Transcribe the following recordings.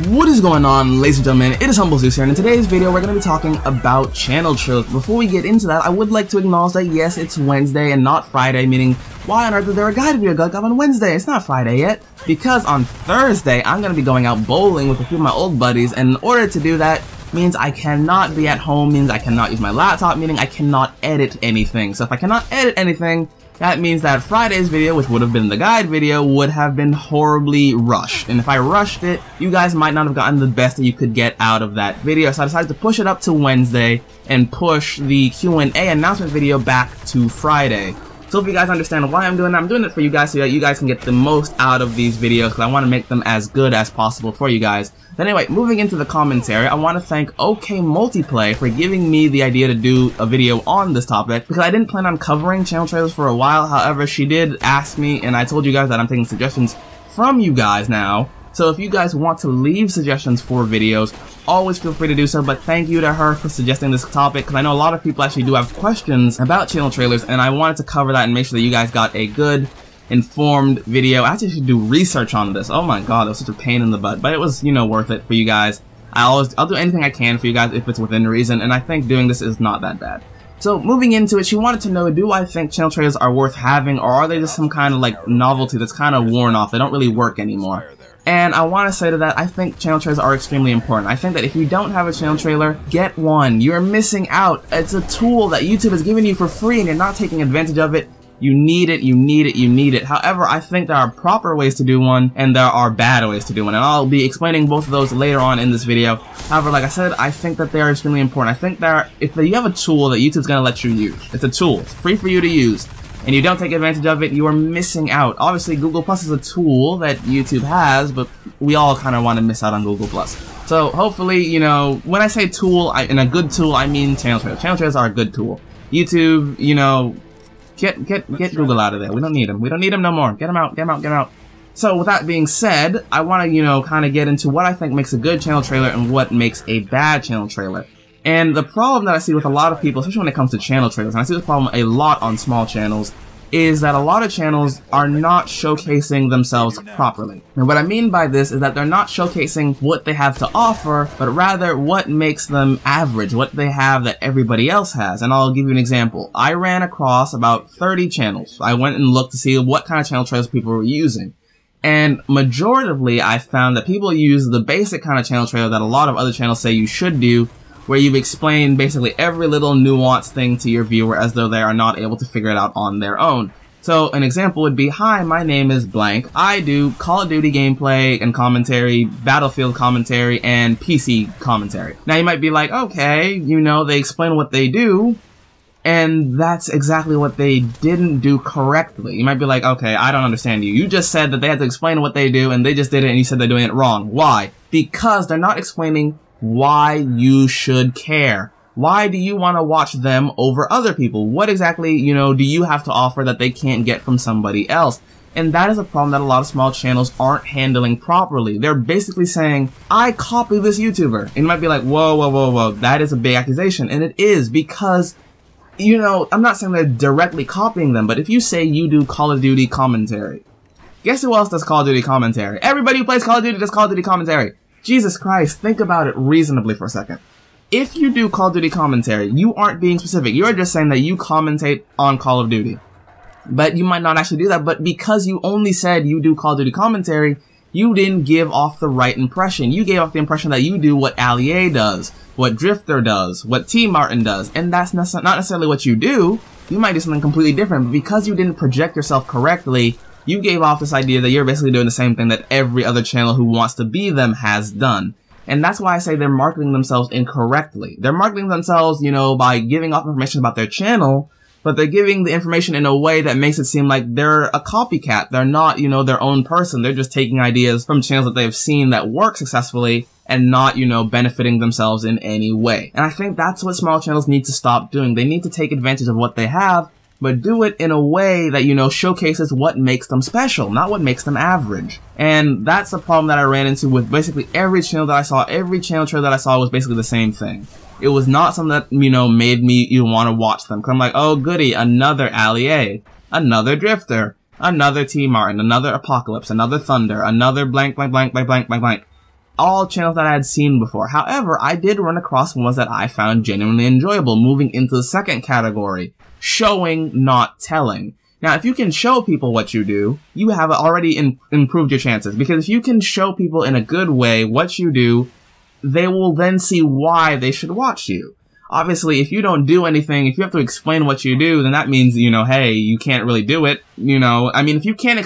What is going on, ladies and gentlemen? It is HumbleZeus here, and in today's video we're going to be talking about channel trailers. Before we get into that, I would like to acknowledge that yes, it's Wednesday and not Friday, meaning why on earth is there a guide video going up on Wednesday? It's not Friday yet, because on Thursday I'm going to be going out bowling with a few of my old buddies, and in order to do that means I cannot be at home, means I cannot use my laptop, meaning I cannot edit anything. So if I cannot edit anything, that means that Friday's video, which would have been the guide video, would have been horribly rushed. And if I rushed it, you guys might not have gotten the best that you could get out of that video. So I decided to push it up to Wednesday and push the Q&A announcement video back to Friday. So if you guys understand why I'm doing that, I'm doing it for you guys so that you guys can get the most out of these videos, because I want to make them as good as possible for you guys. But anyway, moving into the commentary, I want to thank OK Multiplay for giving me the idea to do a video on this topic, because I didn't plan on covering channel trailers for a while. However, she did ask me, and I told you guys that I'm taking suggestions from you guys now. So if you guys want to leave suggestions for videos, always feel free to do so, but thank you to her for suggesting this topic, because I know a lot of people actually do have questions about channel trailers, and I wanted to cover that and make sure that you guys got a good, informed video. I actually should do research on this. Oh my god, it was such a pain in the butt, but it was, you know, worth it for you guys. I'll do anything I can for you guys if it's within reason, and I think doing this is not that bad. So moving into it, she wanted to know, do I think channel trailers are worth having, or are they just some kind of like novelty that's kind of worn off? They don't really work anymore. And I want to say to that, I think channel trailers are extremely important. I think that if you don't have a channel trailer, get one. You're missing out. It's a tool that YouTube has given you for free and you're not taking advantage of it. You need it, you need it, you need it. However, I think there are proper ways to do one and there are bad ways to do one. And I'll be explaining both of those later on in this video. However, like I said, I think that they are extremely important. I think that if you have a tool that YouTube's going to let you use, it's a tool, it's free for you to use, and you don't take advantage of it, you are missing out. Obviously, Google Plus is a tool that YouTube has, but we all kind of want to miss out on Google Plus. So hopefully, you know, when I say tool, and a good tool, I mean channel trailers. Channel trailers are a good tool. YouTube, you know, get Google out of there. We don't need them. We don't need them no more. Get them out, get them out, get them out. So with that being said, I want to, you know, kind of get into what I think makes a good channel trailer and what makes a bad channel trailer. And the problem that I see with a lot of people, especially when it comes to channel trailers, and I see this problem a lot on small channels, is that a lot of channels are not showcasing themselves properly. And what I mean by this is that they're not showcasing what they have to offer, but rather what makes them average, what they have that everybody else has. And I'll give you an example. I ran across about 30 channels. I went and looked to see what kind of channel trailers people were using. And majoritively, I found that people use the basic kind of channel trailer that a lot of other channels say you should do, where you've explained basically every little nuanced thing to your viewer as though they are not able to figure it out on their own. So an example would be, hi, my name is blank. I do Call of Duty gameplay and commentary, Battlefield commentary, and PC commentary. Now you might be like, okay, you know, they explain what they do, and that's exactly what they didn't do correctly. You might be like, okay, I don't understand you. You just said that they had to explain what they do, and they just did it, and you said they're doing it wrong. Why? Because they're not explaining why you should care. Why do you want to watch them over other people? What exactly, you know, do you have to offer that they can't get from somebody else? And that is a problem that a lot of small channels aren't handling properly. They're basically saying, I copy this YouTuber. And you might be like, whoa, whoa, whoa, whoa, that is a big accusation. And it is, because, you know, I'm not saying they're directly copying them, but if you say you do Call of Duty commentary, guess who else does Call of Duty commentary? Everybody who plays Call of Duty does Call of Duty commentary. Jesus Christ, think about it reasonably for a second. If you do Call of Duty commentary, you aren't being specific. You're just saying that you commentate on Call of Duty. But you might not actually do that, but because you only said you do Call of Duty commentary, you didn't give off the right impression. You gave off the impression that you do what Allier does, what Drifter does, what T Martin does, and that's not necessarily what you do. You might do something completely different, but because you didn't project yourself correctly, you gave off this idea that you're basically doing the same thing that every other channel who wants to be them has done. And that's why I say they're marketing themselves incorrectly. They're marketing themselves, you know, by giving off information about their channel, but they're giving the information in a way that makes it seem like they're a copycat. They're not, you know, their own person. They're just taking ideas from channels that they've seen that work successfully and not, you know, benefiting themselves in any way. And I think that's what small channels need to stop doing. They need to take advantage of what they have, but do it in a way that, you know, showcases what makes them special, not what makes them average. And that's the problem that I ran into with basically every channel that I saw. Every channel trailer that I saw was basically the same thing. It was not something that, you know, made me even want to watch them. Cause I'm like, oh goody, another Allier, another Drifter, another T Martin, another Apocalypse, another Thunder, another blank, blank, blank, blank, blank, blank, blank. All channels that I had seen before. However, I did run across ones that I found genuinely enjoyable, moving into the second category, showing, not telling. Now, if you can show people what you do, you have already improved your chances, because if you can show people in a good way what you do, they will then see why they should watch you. Obviously, if you don't do anything, if you have to explain what you do, then that means, you know, hey, you can't really do it. You know, I mean, if you can't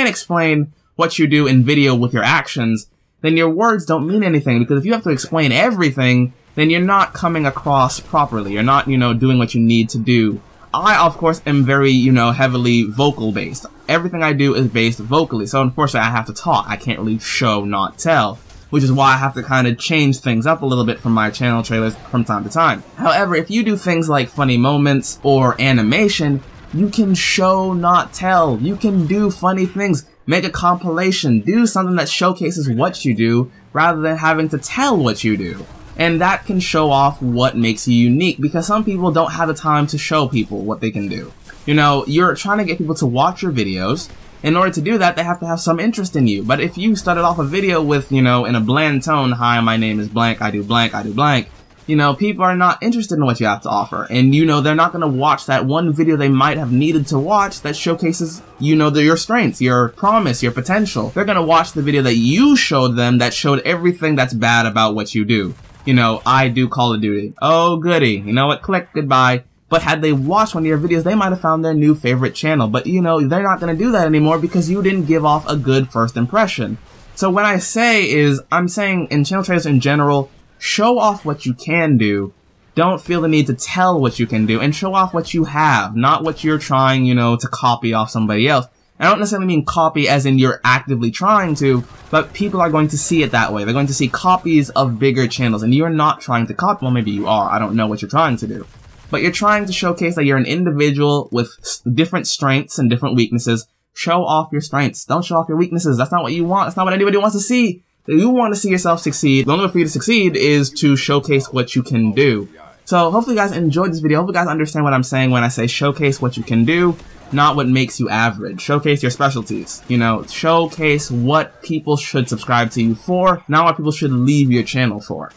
explain what you do in video with your actions, then your words don't mean anything, because if you have to explain everything, then you're not coming across properly. You're not, you know, doing what you need to do. I, of course, am very, you know, heavily vocal-based. Everything I do is based vocally, so unfortunately I have to talk. I can't really show, not tell, which is why I have to kind of change things up a little bit from my channel trailers from time to time. However, if you do things like funny moments or animation, you can show, not tell. You can do funny things. Make a compilation, do something that showcases what you do, rather than having to tell what you do. And that can show off what makes you unique, because some people don't have the time to show people what they can do. You know, you're trying to get people to watch your videos. In order to do that, they have to have some interest in you. But if you started off a video with, you know, in a bland tone, hi, my name is blank, I do blank, I do blank, you know, people are not interested in what you have to offer. And, you know, they're not going to watch that one video they might have needed to watch that showcases, you know, your strengths, your promise, your potential. They're going to watch the video that you showed them that showed everything that's bad about what you do. You know, I do Call of Duty. Oh, goody. You know what? Click, goodbye. But had they watched one of your videos, they might have found their new favorite channel. But, you know, they're not going to do that anymore because you didn't give off a good first impression. So what I say is, I'm saying in channel trailers in general, show off what you can do. Don't feel the need to tell what you can do, and show off what you have, not what you're trying, you know, to copy off somebody else. I don't necessarily mean copy as in you're actively trying to, but people are going to see it that way. They're going to see copies of bigger channels, and you're not trying to copy. Well, maybe you are. I don't know what you're trying to do. But you're trying to showcase that you're an individual with different strengths and different weaknesses. Show off your strengths. Don't show off your weaknesses. That's not what you want. That's not what anybody wants to see. You want to see yourself succeed. The only way for you to succeed is to showcase what you can do. So hopefully you guys enjoyed this video. Hopefully you guys understand what I'm saying when I say showcase what you can do, not what makes you average. Showcase your specialties. You know, showcase what people should subscribe to you for, not what people should leave your channel for.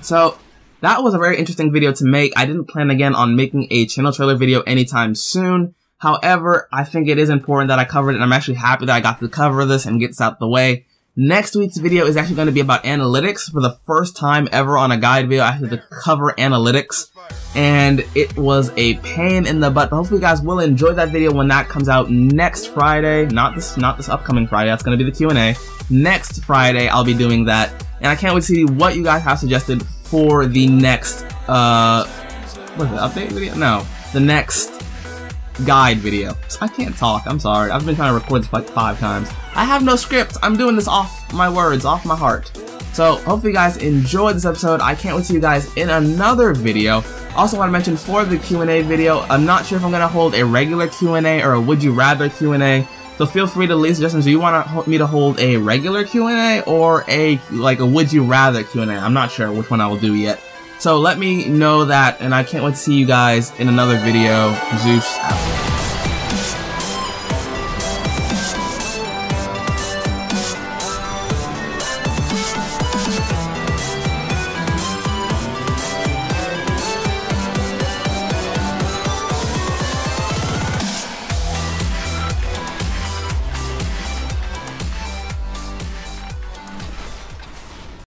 So that was a very interesting video to make. I didn't plan again on making a channel trailer video anytime soon. However, I think it is important that I covered it, and I'm actually happy that I got to cover this and get this out the way. Next week's video is actually going to be about analytics. For the first time ever on a guide video, I had to cover analytics, and it was a pain in the butt. But hopefully you guys will enjoy that video when that comes out next Friday. Not this upcoming Friday. That's going to be the Q&A. Next Friday, I'll be doing that, and I can't wait to see what you guys have suggested for the next, what is it, update video? No, the next guide video. I can't talk, I'm sorry. I've been trying to record this like 5 times. I have no script. I'm doing this off my words, off my heart. So hopefully you guys enjoyed this episode. I can't wait to see you guys in another video. Also want to mention for the Q&A video, I'm not sure if I'm going to hold a regular Q&A or a would you rather Q&A. So feel free to leave suggestions. Do you want me to hold a regular Q&A or a would you rather Q&A? I'm not sure which one I will do yet. So let me know that, and I can't wait to see you guys in another video. Zeus out.